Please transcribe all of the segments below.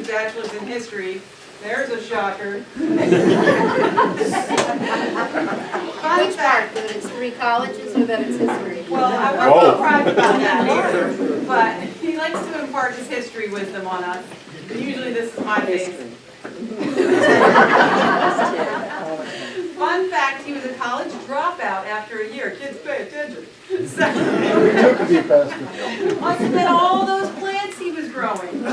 his bachelor's in history. There's a shocker. Which part? That it's 3 colleges or that it's history? Well, I wasn't surprised about that either, but he likes to impart his history wisdom on us. Usually this is my face. Fun fact, he was a college dropout after a year. Kids, pay attention. So, must have been all those plants he was growing.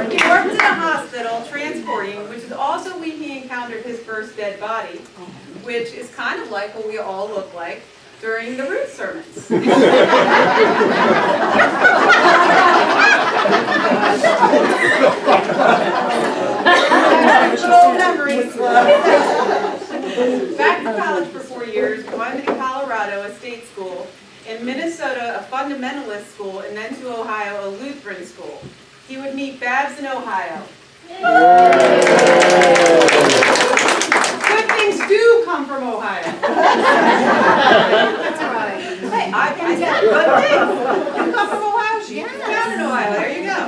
He worked in a hospital transporting, which is also when he encountered his first dead body, which is kind of like what we all look like during the Ruth sermons. Little memories. Back to college for 4 years, going to Colorado, a state school, in Minnesota, a fundamentalist school, and then to Ohio, a Lutheran school. He would meet Babs in Ohio. Good things do come from Ohio. That's right. Hey, I said good things. You come from Ohio, she's down in Ohio. There you go.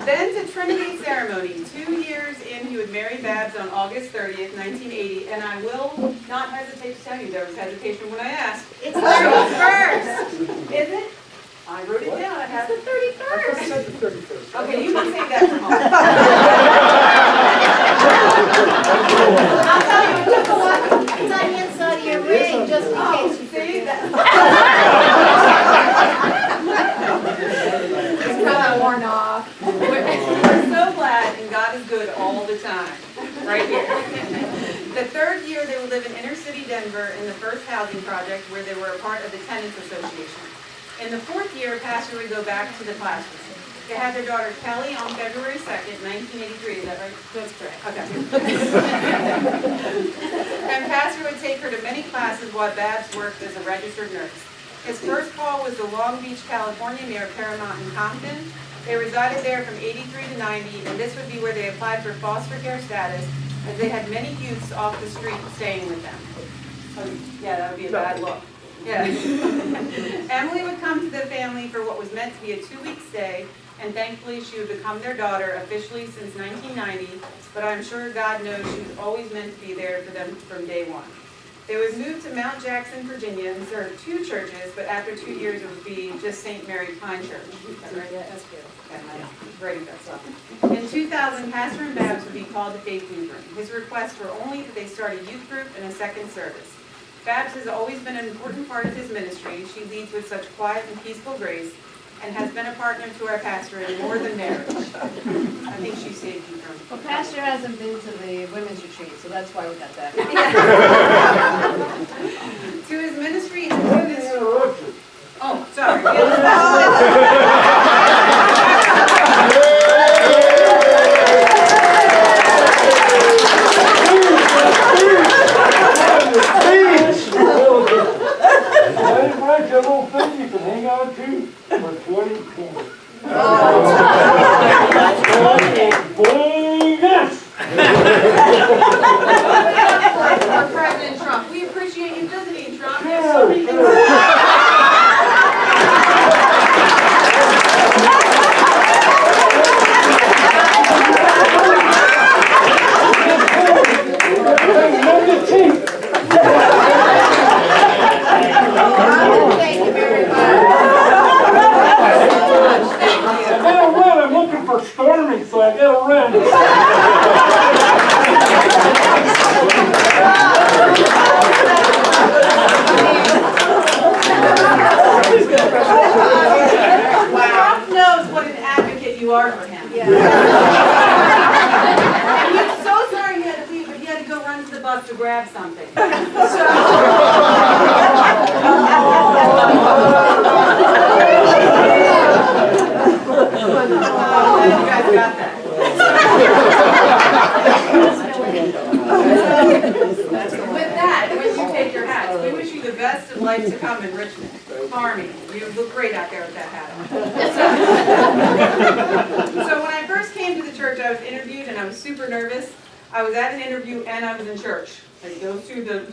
Then to Trinity ceremony. 2 years in, he would marry Babs on August 30th, 1980, and I will not hesitate to tell you there was hesitation when I asked. It's 31st. Is it? I wrote it down. I have It's the 31st. Okay, you can say that from home. I'll tell you, it took a while. It's on the inside of your ring, just in case you See forget. that? It's kind of worn off. We're so glad, and God is good all the time. Right here. The 3rd year, they would live in inner city Denver in the first housing project where they were a part of the Tenants Association. In the 4th year, Pastor would go back to the classroom. They had their daughter Kelly on February 2nd, 1983. Is that right? That's correct. Okay. And Pastor would take her to many classes while Babs worked as a registered nurse. His first call was to Long Beach, California, near Paramount and Compton. They resided there from 83 to 90, and this would be where they applied for foster care status, as they had many youths off the street staying with them. Oh, yeah, that would be a bad look. Yeah. Emily would come to the family for what was meant to be a 2-week stay, and thankfully she would become their daughter officially since 1990, but I'm sure God knows she was always meant to be there for them from day one. They would move to Mount Jackson, Virginia, and serve 2 churches, but after 2 years it would be just St. Mary Pine Church. Is that right? Yeah, that's good. Okay, I'm writing that stuff. In 2000, Pastor and Babs would be called to Faith Lutheran. His requests were only that they start a youth group and a second service. Babs has always been an important part of his ministry. She leads with such quiet and peaceful grace and has been a partner to our pastor in more than marriage. I think she saved you from... Well, Pastor hasn't been to the women's retreat, so that's why we got that. To his ministry... Oh, For President Trump. We appreciate you visiting, Trump. There's so many things. Thank you very much. I'm looking for Stormy, so I gotta run. Trump knows what an advocate you are for him. Yeah. And he's so sorry he had to leave, but he had to go run to the bus to grab something. You guys got that. With that, when you take your hats, we wish you the best of life to come in Richmond. Farming. You look great out there with that hat on. So when I first came to the church, I was interviewed and I was super nervous. I was at an interview and I was in church. It goes through the.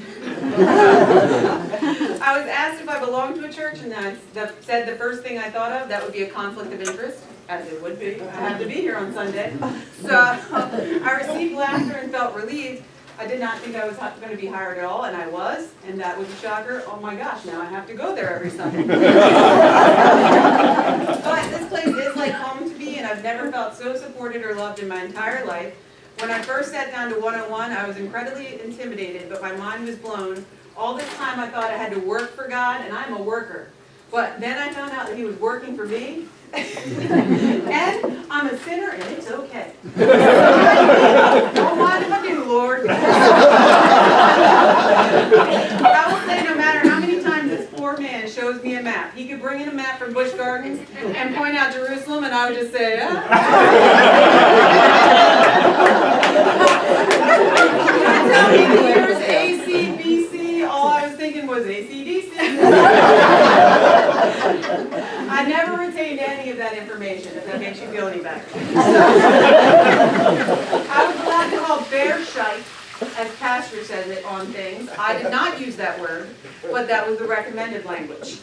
I was asked if I belonged to a church, and I said the first thing I thought of, that would be a conflict of interest, as it would be. I have to be here on Sunday. So I received laughter and felt relieved. I did not think I was going to be hired at all, and I was, and that was a shocker. Oh my gosh, now I have to go there every Sunday. But this place is like home to me, and I've never felt so supported or loved in my entire life. When I first sat down to 101, I was incredibly intimidated, but my mind was blown. All this time I thought I had to work for God, and I'm a worker. But then I found out that He was working for me, and I'm a sinner, and it's okay. Don't mind if I do, Lord. I will say, no matter how many times this poor man shows me a map, he could bring in a map from Busch Gardens and point out Jerusalem, and I would just say, You tell me the years AC, BC, all I was thinking was ACDC. I never retained any of that information, if that makes you feel any better. I was allowed to call bear shite, as Pastor says it, on things. I did not use that word, but that was the recommended language.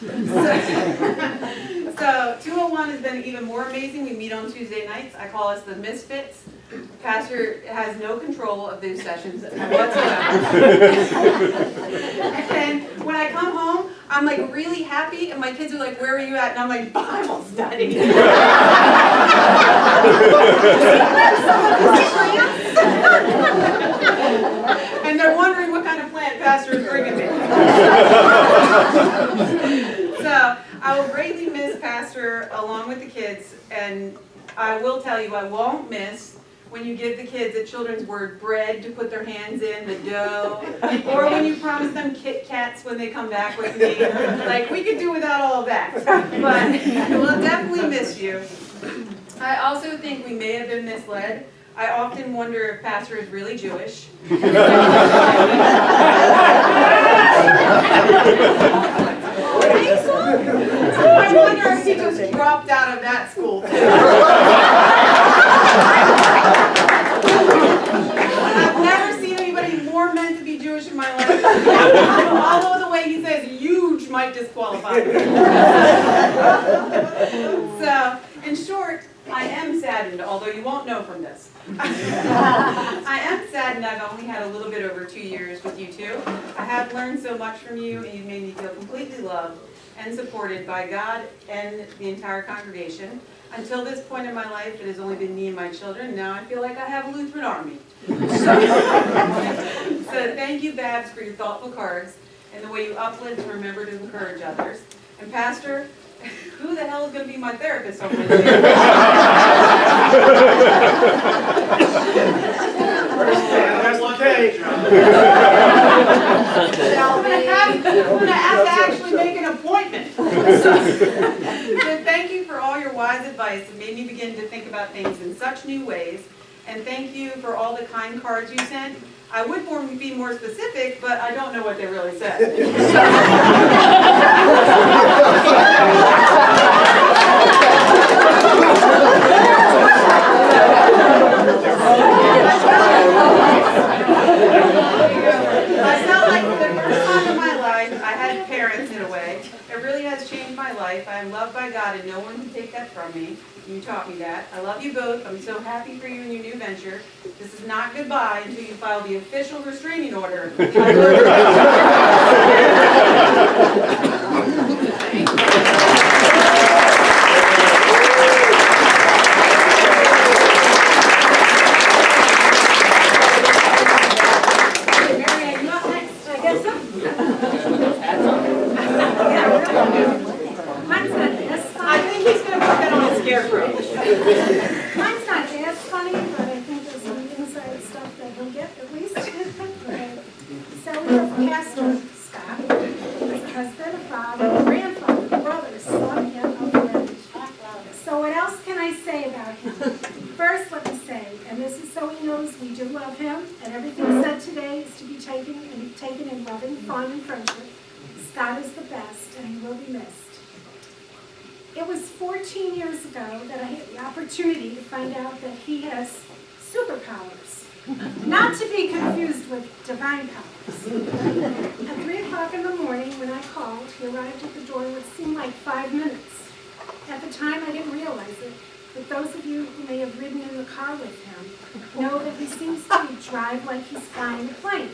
So 201 has been even more amazing. We meet on Tuesday nights. I call us the Misfits. Pastor has no control of those sessions whatsoever. And when I come home, I'm like really happy, and my kids are like, "Where are you at?" And I'm like, "Bible study." And they're wondering what kind of plant Pastor is bringing me. So I will greatly miss Pastor along with the kids, and I will tell you I won't miss when you give the kids a children's word bread to put their hands in, the dough, or when you promise them Kit Kats when they come back with me. Like, we could do without all of that, but we'll definitely miss you. I also think we may have been misled. I often wonder if Pastor is really Jewish. I wonder if he just dropped out of that school too. I've never seen anybody more meant to be Jewish in my life. Although the way he says huge might disqualify me. So, in short, I am saddened, although you won't know from this. I am saddened I've only had a little bit over 2 years with you two. I have learned so much from you, and you've made me feel completely loved and supported by God and the entire congregation. Until this point in my life, it has only been me and my children. Now I feel like I have a Lutheran army. So thank you, Babs, for your thoughtful cards and the way you uplift and remember to encourage others. And Pastor, who the hell is going to be my therapist on Wednesday? That's okay. I'm going to have to actually make an appointment. So thank you for all your wise advice. It made me begin to think about things in such new ways. And thank you for all the kind cards you sent. I would be more specific, but I don't know what they really said. I felt like for the first time in my life, I had parents in a way. It really has changed my life. I am loved by God, and no one can take that from me. You taught me that. I love you both. I'm so happy for you in your new venture. This is not goodbye until you file the official restraining order. Mine's not as funny, but I think there's some inside stuff that he'll get at least. So we have Pastor Scott, his husband, a father, a grandfather, a brother, a son, and a friend. So what else can I say about him? First, let me say, and this is so he knows we do love him, and everything said today is to be taken in loving fun and friendship. Scott is the best, and he will be missed. It was 14 years ago that I had the opportunity to find out that he has superpowers. Not to be confused with divine powers. At 3 o'clock in the morning, when I called, he arrived at the door in what seemed like 5 minutes. At the time, I didn't realize it, but those of you who may have ridden in the car with him know that he seems to drive like he's flying a plane.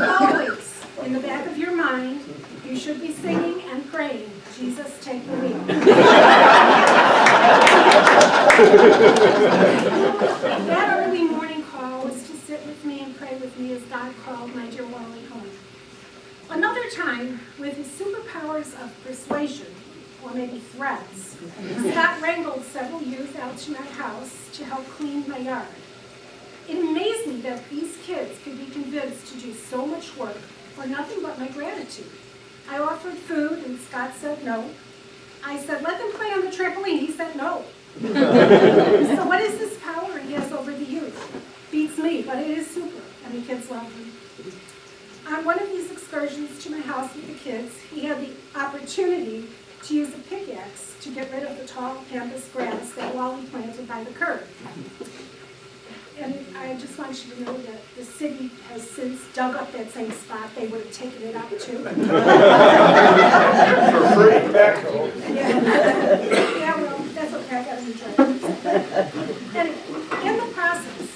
Always, in the back of your mind, you should be singing and praying, Jesus, take the wheel. That early morning call was to sit with me and pray with me as God called my dear Wally home. Another time, with his superpowers of persuasion, or maybe threats, Scott wrangled several youth out to my house to help clean my yard. It amazed me that these kids could be convinced to do so much work for nothing but my gratitude. I offered food and Scott said no. I said, let them play on the trampoline. He said no. So what is this power he has over the youth? Beats me, but it is super, and the kids love him. On one of these excursions to my house with the kids, he had the opportunity to use a pickaxe to get rid of the tall pampas grass that Wally planted by the curb. And I just want you to know that the city has since dug up that same spot. They would have taken it out too. For free, backhoe. Yeah, well, that's okay. I got a new driver. Anyway, in the process,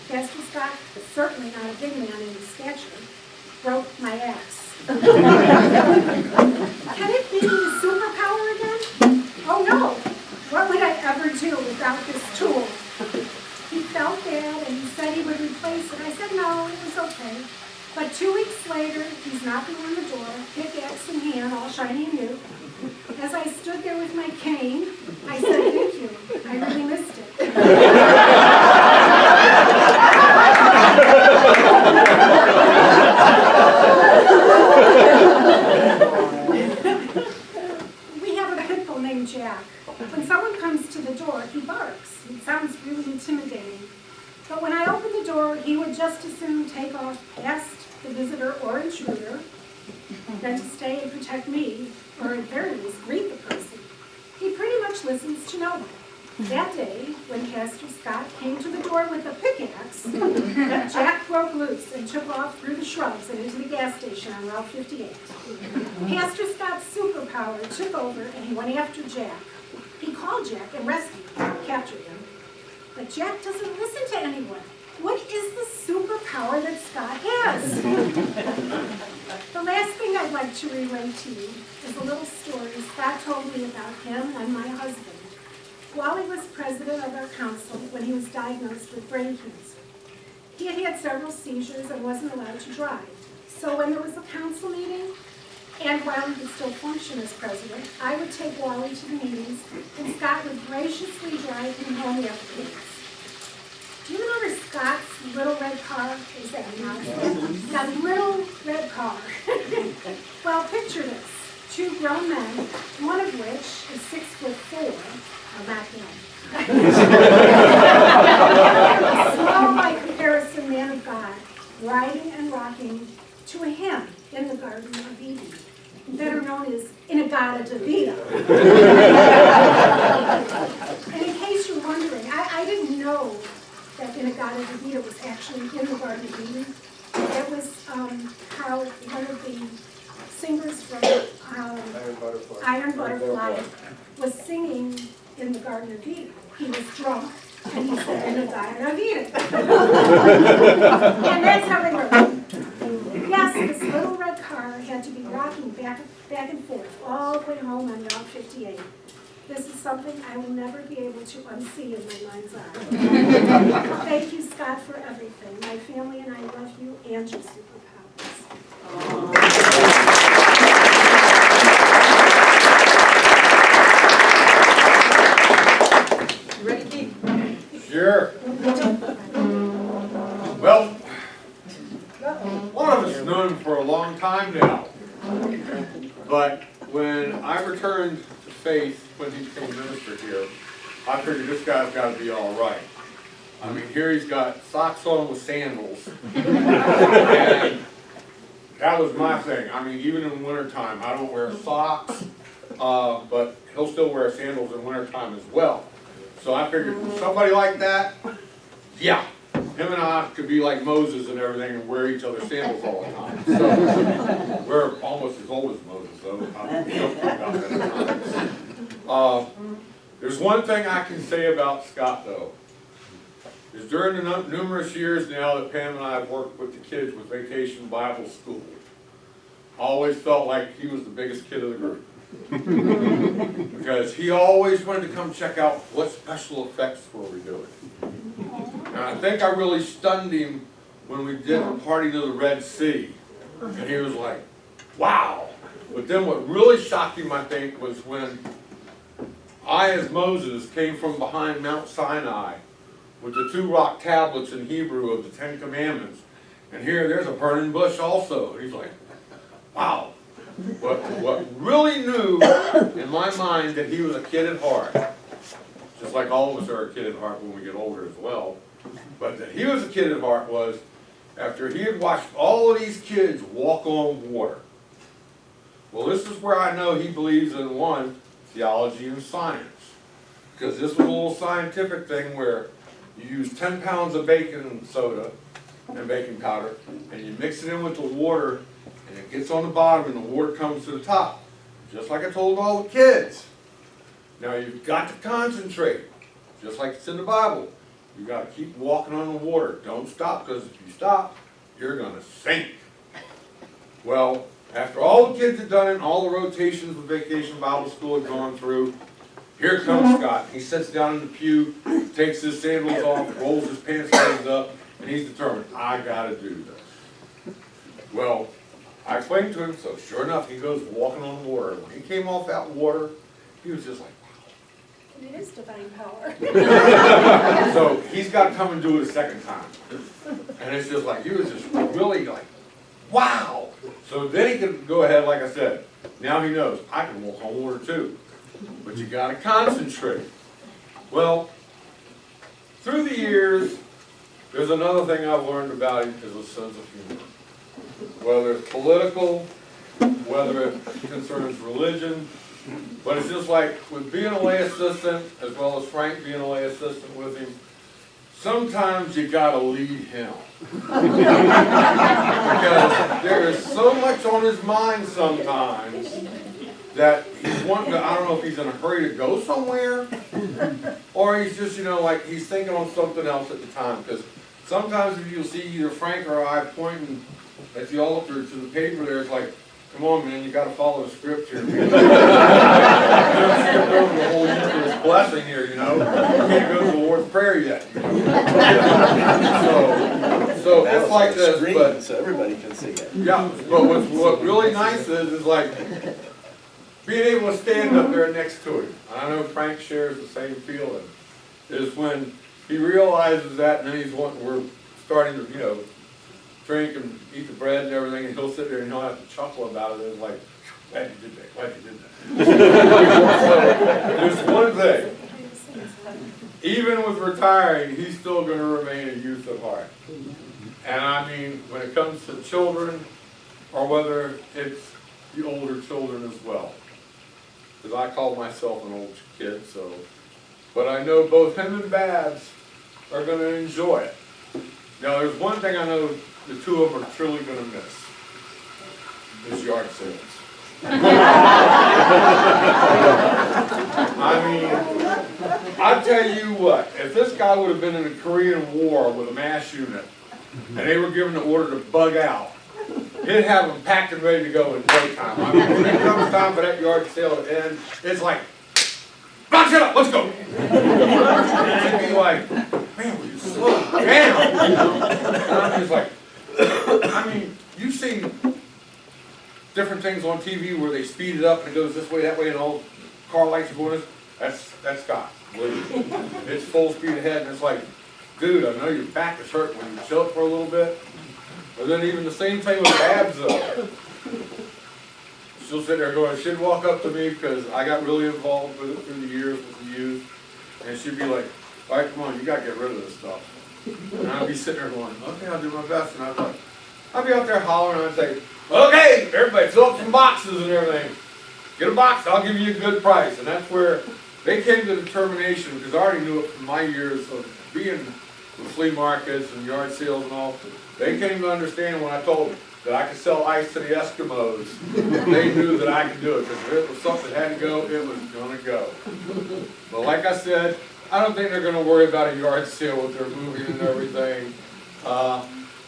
Pastor Scott, certainly not a big man in his stature, broke my axe. Can it be his superpower again? Oh no! What would I ever do without this tool? He felt bad and he said he would replace it. I said no, it was okay. But 2 weeks later, he's knocking on the door, pickaxe in hand, all shiny and new. As I stood there with my cane, I said, thank you. I really missed it. We have a pit bull named Jack. When someone comes to the door, he barks. It sounds really intimidating. But when I open the door, he would just as soon take off past the visitor or intruder than to stay and protect me, or at very least greet the person. He pretty much listens to no one. That day, when Pastor Scott came to the door with a pickaxe, Jack broke loose and took off through the shrubs and into the gas station on Route 58. Pastor Scott's superpower took over and he went after Jack. He called Jack and rescued him, captured him. But Jack doesn't listen to anyone. What is the superpower that Scott has? The last thing I'd like to relate to you is a little story Scott told me about him and my husband. Wally was president of our council when he was diagnosed with brain cancer. He had had several seizures and wasn't allowed to drive. So when there was a council meeting, and while he could still function as president, I would take Wally to the meetings, and Scott would graciously drive him home afterwards. Do you remember Scott's little red car? Is that not that little red car? Well, picture this. 2 grown men, one of which is 6'4", not him. A small by comparison man of God, riding and rocking to a hymn in the Garden of Eden, better known as Inagata Davida. And in case you're wondering, I didn't know that Inagata Davida was actually in the Garden of Eden. It was how one of the singers from Iron Butterfly was singing in the Garden of Eden. He was drunk, and he said, in the Garden of Eden. And that's how they wrote. Yes, this little red car had to be rocking back and forth all the way home on Route 58. This is something I will never be able to unsee in my mind's eye. Thank you, Scott, for everything. My family and I love you and your superpowers. You ready, Keith? Sure. Well, one of us has known him for a long time now. But when I returned to faith when he became minister here, I figured this guy's got to be all right. I mean, here he's got socks on with sandals. And that was my thing. I mean, even in wintertime, I don't wear socks, but he'll still wear sandals in wintertime as well. So I figured somebody like that Yeah, him and I could be like Moses and everything and wear each other's sandals all the time. So, we're almost as old as Moses, though. I'm joking about that at times. There's one thing I can say about Scott, though, is during the numerous years now that Pam and I have worked with the kids with Vacation Bible School, I always felt like he was the biggest kid of the group. Because he always wanted to come check out what special effects were we doing. And I think I really stunned him when we did the party to the Red Sea. And he was like, wow. But then what really shocked him, I think, was when I, as Moses, came from behind Mount Sinai with the 2 rock tablets in Hebrew of the 10 Commandments. And here, there's a burning bush also. And he's like, wow. What really knew in my mind that he was a kid at heart, just like all of us are a kid at heart when we get older as well, but that he was a kid at heart was after he had watched all of these kids walk on water. Well, this is where I know he believes in one, theology and science. Because this was a little scientific thing where you use 10 pounds of baking soda and baking powder and you mix it in with the water and it gets on the bottom and the water comes to the top. Just like I told all the kids. Now you've got to concentrate, just like it's in the Bible. You've got to keep walking on the water. Don't stop, because if you stop, you're going to sink. Well, after all the kids had done it, and all the rotations of Vacation Bible School had gone through, here comes Scott. He sits down in the pew, takes his sandals off, rolls his pants legs up, and he's determined, I got to do this. Well, I explained to him, so sure enough, he goes walking on the water. When he came off that water, he was just like, It is divine power. so he's got to come and do it a second time. And it's just like, he was just really like, wow. So then he can go ahead, like I said, now he knows, I can walk on water too. But you got to concentrate. Well, through the years, there's another thing I've learned about him is a sense of humor. Whether it's political, whether it concerns religion, but it's just like with being a lay assistant, as well as Frank being a lay assistant with him, sometimes you gotta lead him. Because there is so much on his mind sometimes that he's wanting to, I don't know if he's in a hurry to go somewhere, or he's just, like he's thinking on something else at the time. Because sometimes if you'll see either Frank or I pointing at the altar to the paper there, it's like, come on, man, you got to follow the script here. You don't skip over the whole Eucharist blessing here, You can't go to the Lord's Prayer yet. So it's like this, but so everybody can see it. yeah. But what really nice is like being able to stand up there next to him. I know Frank shares the same feeling. Is when he realizes that, and then we're starting to, drink and eat the bread and everything, and he'll sit there and he'll have to chuckle about it. It's like, glad you did that, glad you did that. So, there's one thing. Even with retiring, he's still going to remain a youth at heart. And I mean, when it comes to children, or whether it's the older children as well. Because I call myself an old kid, so. But I know both him and Babs are going to enjoy it. Now, there's one thing I know the two of them are truly going to miss. Is yard sales. I mean, I tell you what, if this guy would have been in the Korean War with a MASH unit, and they were given the order to bug out, he'd have them packed and ready to go in no time. I mean, when it comes time for that yard sale to end, it's like, box it up, let's go. And he'd be like, man, will you slow down? And I'm just like, I mean, you've seen different things on TV where they speed it up and it goes this way, that way, and all car lights are going this. That's Scott. It's full speed ahead, and it's like, dude, I know your back is hurting when you chill it for a little bit. But then even the same thing with Babs, though. She'll sit there going, she'd walk up to me because I got really involved with it through the years with the youth, and she'd be like, all right, come on, you got to get rid of this stuff. And I'd be sitting there going, okay, I'll do my best. And I'd be out there hollering, and I'd say, okay, everybody fill up some boxes and everything. Get a box, I'll give you a good price. And that's where they came to the determination, because I already knew it from my years of being with flea markets and yard sales and all, they came to understand when I told them that I could sell ice to the Eskimos. They knew that I could do it, because if it was something that had to go, it was gonna go. But like I said, I don't think they're gonna worry about a yard sale with their moving and everything.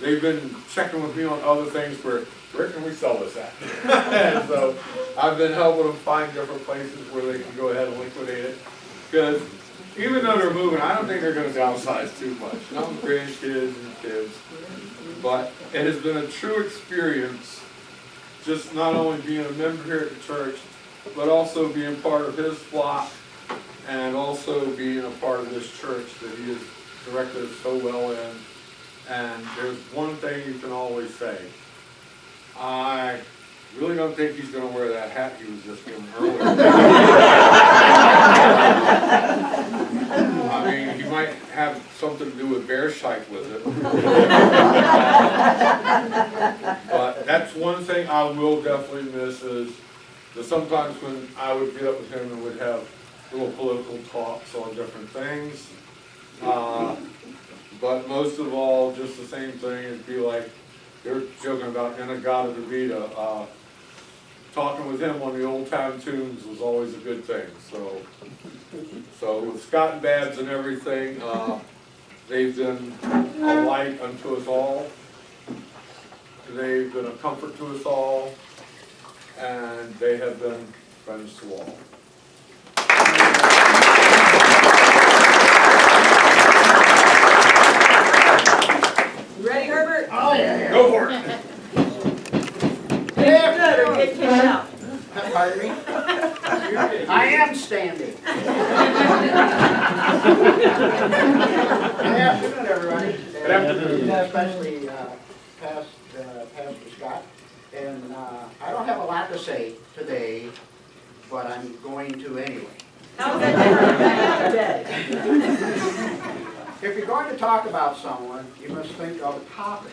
They've been checking with me on other things where can we sell this at? And so I've been helping them find different places where they can go ahead and liquidate it. Because even though they're moving, I don't think they're gonna downsize too much. No grandkids and kids. But it has been a true experience, just not only being a member here at the church, but also being part of his flock, and also being a part of this church that he has directed us so well in. And there's one thing you can always say. I really don't think he's going to wear that hat he was just given earlier. I mean, he might have something to do with bear shite with it. But that's one thing I will definitely miss, is that sometimes when I would get up with him and would have little political talks on different things. But most of all, just the same thing, it'd be like, they're joking about Inagata Vita. Talking with him on the old time tunes was always a good thing. So with Scott and Babs and everything, they've been a light unto us all. They've been a comfort to us all, and they have been friends to all. You ready, Herbert? Oh, yeah. Go for it. Good or get kicked out? Pardon me? I am standing. Good afternoon, everybody. Good afternoon. Especially Pastor Scott. And I don't have a lot to say today, but I'm going to anyway. How's that different than any other day? If you're going to talk about someone, you must think of a topic.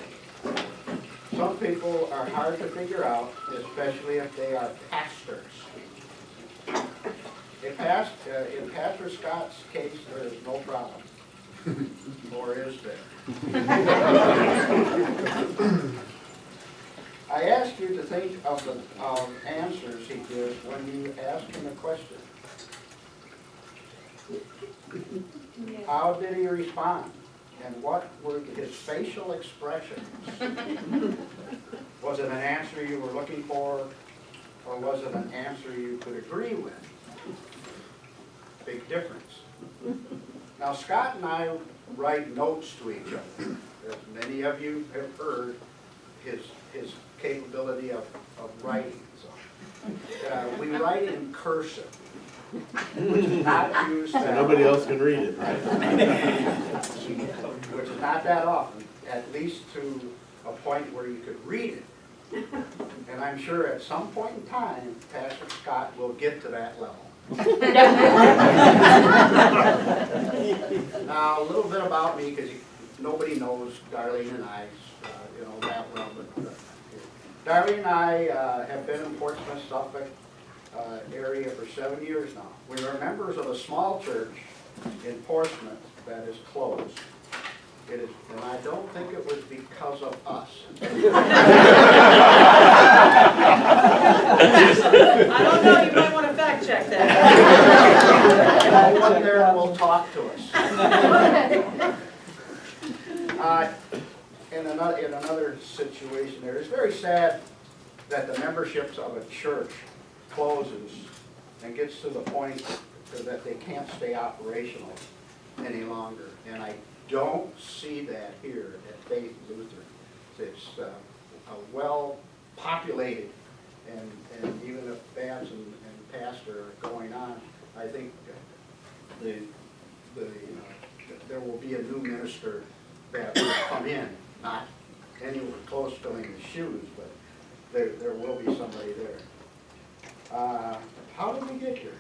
Some people are hard to figure out, especially if they are pastors. In Pastor Scott's case, there is no problem. Or is there? I ask you to think of the answers he gives when you ask him a question. How did he respond? And what were his facial expressions? Was it an answer you were looking for, or was it an answer you could agree with? Big difference. Now, Scott and I write notes to each other. As many of you have heard his capability of writing. So, we write in cursive, which is not used that nobody else can read it, right? Which is not that often, at least to a point where you could read it. And I'm sure at some point in time, Pastor Scott will get to that level. Now, a little bit about me, because nobody knows Darlene and I, that well. But Darlene and I have been in Portsmouth, Suffolk area for 7 years now. We are members of a small church in Portsmouth that is closed. It is, and I don't think it was because of us. I don't know, you might want to fact check that. No one there will talk to us. In another situation there, it's very sad that the memberships of a church closes and gets to the point that they can't stay operational any longer. And I don't see that here at Faith Lutheran. It's a well-populated, and even if Babs and Pastor are going on, I think there will be a new minister that will come in, not anywhere close filling the shoes, but there will be somebody there. How did we get here?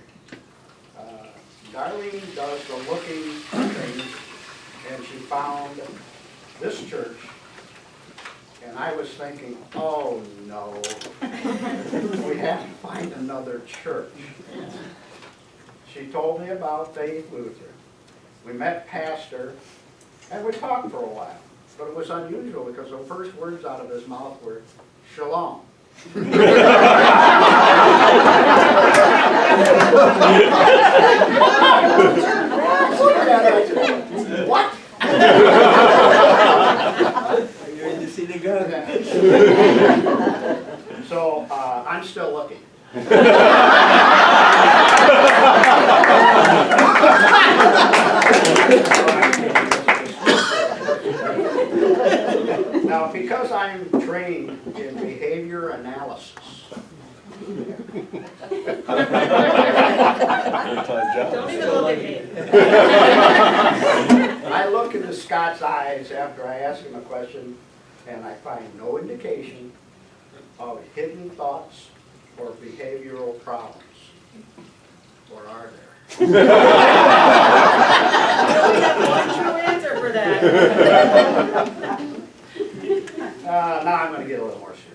Darlene does the looking thing, and she found this church, and I was thinking, oh no, we have to find another church. She told me about Faith Lutheran. We met Pastor, And we talked for a while, but it was unusual because the first words out of his mouth were, "Shalom." What? You're in the synagogue. So, I'm still looking. Now, because I'm trained in behavior analysis, Don't even look at me. I look into Scott's eyes after I ask him a question, and I find no indication of hidden thoughts or behavioral problems. Or are there? One true answer for that. Now I'm going to get a little more serious.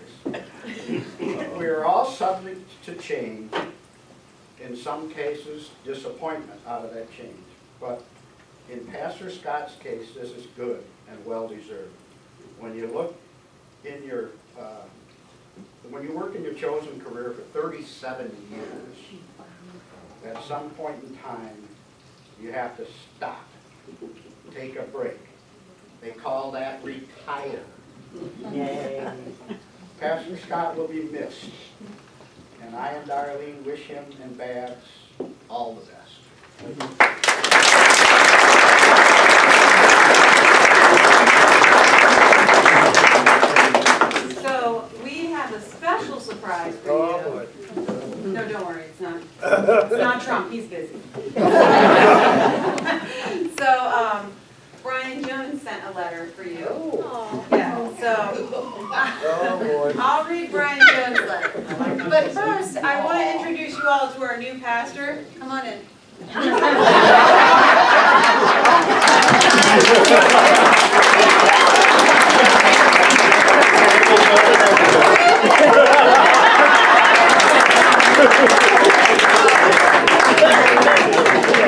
We are all subject to change. In some cases, disappointment out of that change. But in Pastor Scott's case, this is good and well-deserved. When you look in your, when you work in your chosen career for 37 years, at some point in time, you have to stop, take a break. They call that retire. Pastor Scott will be missed, and I and Darlene wish him and Babs all the best. So we have a special surprise for you. Oh, boy. No, don't worry, it's not Trump, he's busy. So, Brian Jones sent a letter for you. Oh, Yeah, so, boy. I'll read Brian Jones' letter. But first, I want to introduce you all to our new pastor. Come on in.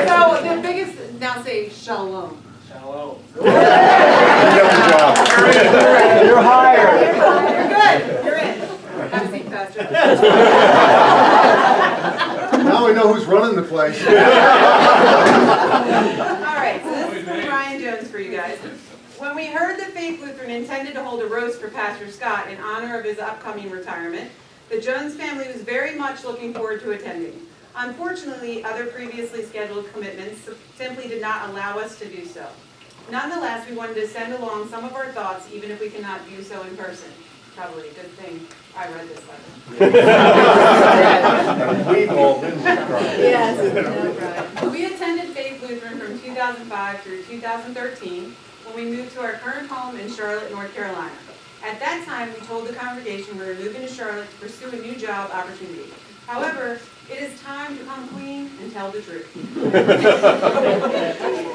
So the biggest, now say shalom. Shalom. You're hired. You're good, you're in. Have a seat, Pastor. Now we know who's running the place. All right, so this is from Brian Jones for you guys. When we heard that Faith Lutheran intended to hold a roast for Pastor Scott in honor of his upcoming retirement, the Jones family was very much looking forward to attending. Unfortunately, other previously scheduled commitments simply did not allow us to do so. Nonetheless, we wanted to send along some of our thoughts, even if we cannot do so in person. Probably a good thing I read this letter. We've all been crying. Yes, no, right. We attended Faith Lutheran from 2005 through 2013 when we moved to our current home in Charlotte, North Carolina. At that time, we told the congregation we were moving to Charlotte to pursue a new job opportunity. However, it is time to come clean and tell the truth.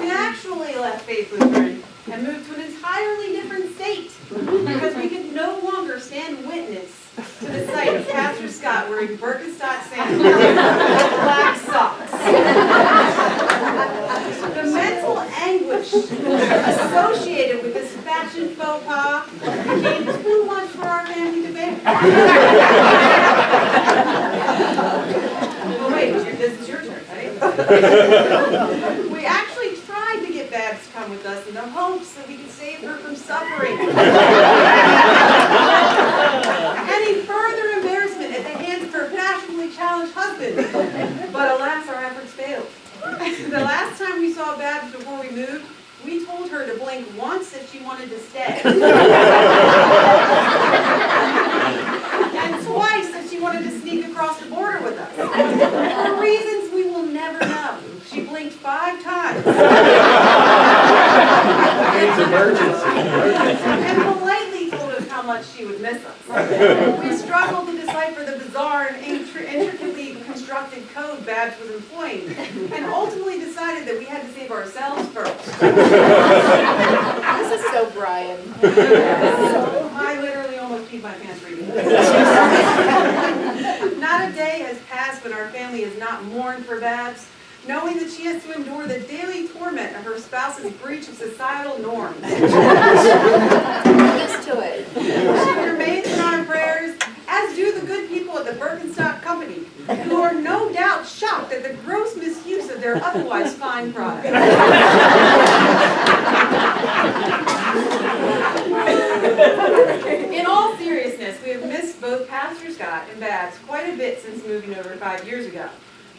We actually left Faith Lutheran and moved to an entirely different state because we could no longer stand witness to the sight of Pastor Scott wearing Birkenstock sandals and black socks. The mental anguish associated with this fashion faux pas became too much for our family to bear. Well, wait, this is your turn, right? We actually tried to get Babs to come with us in the hopes that we could save her from suffering any further embarrassment at the hands of her passionately challenged husband. But alas, our efforts failed. The last time we saw Babs before we moved, we told her to blink once if she wanted to stay. And twice if she wanted to sneak across the border with us. For reasons we will never know, she blinked 5 times. It's emergency. And politely told us how much she would miss us. We struggled to decipher the bizarre and intricately constructed code Babs was employing, and ultimately decided that we had to save ourselves first. This is so Brian. I literally almost peed my pants reading this. Not a day has passed when our family has not mourned for Babs. knowing that she has to endure the daily torment of her spouse's breach of societal norms. Used to it. She remains in our prayers, as do the good people at the Birkenstock Company, who are no doubt shocked at the gross misuse of their otherwise fine product. In all seriousness, we have missed both Pastor Scott and Babs quite a bit since moving over 5 years ago.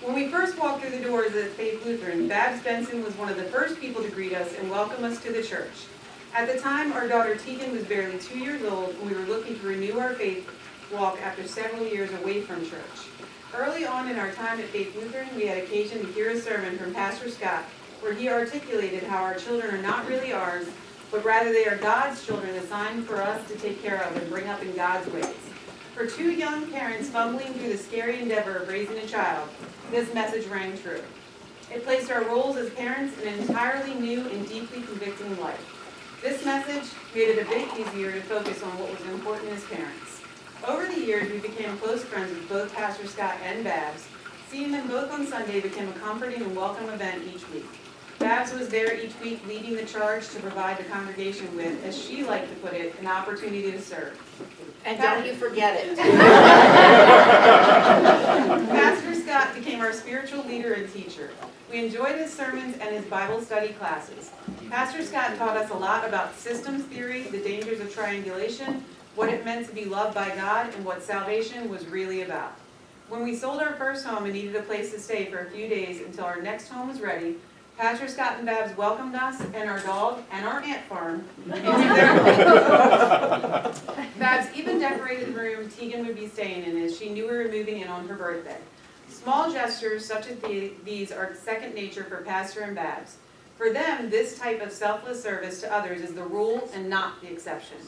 When we first walked through the doors at Faith Lutheran, Babs Benson was one of the first people to greet us and welcome us to the church. At the time, our daughter Tegan was barely 2 years old, and we were looking to renew our faith walk after several years away from church. Early on in our time at Faith Lutheran, we had occasion to hear a sermon from Pastor Scott where he articulated how our children are not really ours, but rather they are God's children assigned for us to take care of and bring up in God's ways. For two young parents fumbling through the scary endeavor of raising a child, this message rang true. It placed our roles as parents in an entirely new and deeply convicting light. This message made it a bit easier to focus on what was important as parents. Over the years, we became close friends with both Pastor Scott and Babs. Seeing them both on Sunday became a comforting and welcome event each week. Babs was there each week leading the charge to provide the congregation with, as she liked to put it, an opportunity to serve. And don't you forget it. Pastor Scott became our spiritual leader and teacher. We enjoyed his sermons and his Bible study classes. Pastor Scott taught us a lot about systems theory, the dangers of triangulation, what it meant to be loved by God, and what salvation was really about. When we sold our first home and needed a place to stay for a few days until our next home was ready, Pastor Scott and Babs welcomed us and our dog and our ant farm into their home. Babs even decorated the room Tegan would be staying in, as she knew we were moving in on her birthday. Small gestures such as these are second nature for Pastor and Babs. For them, this type of selfless service to others is the rule and not the exception.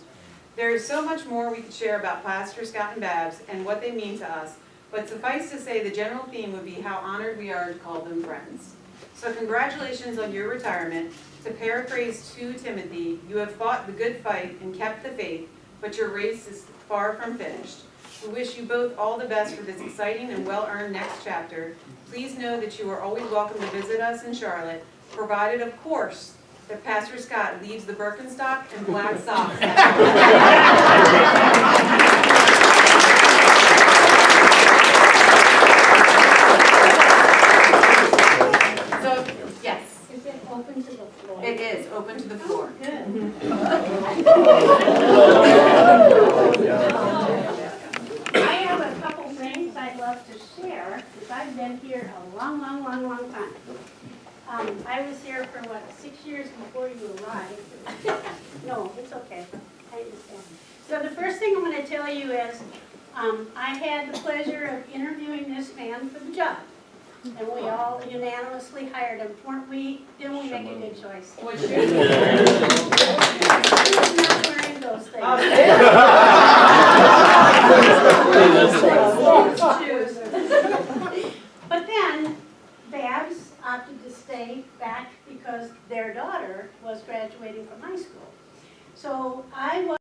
There is so much more we could share about Pastor Scott and Babs and what they mean to us, but suffice to say the general theme would be how honored we are to call them friends. So congratulations on your retirement. To paraphrase 2 Timothy, you have fought the good fight and kept the faith, but your race is far from finished. We wish you both all the best for this exciting and well-earned next chapter. Please know that you are always welcome to visit us in Charlotte, provided, of course, that Pastor Scott leaves the Birkenstock and black socks. So, yes, Is it open to the floor? it is open to the floor. Good. I have a couple things I'd love to share, because I've been here a long time. I was here for, 6 years before you arrived. No, it's okay. I understand. So the first thing I want to tell you is, I had the pleasure of interviewing this man for the job. And we all unanimously hired him, weren't we? Didn't we make a good choice? Which He was not wearing those things. But then, Babs opted to stay back because their daughter was graduating from high school. So I was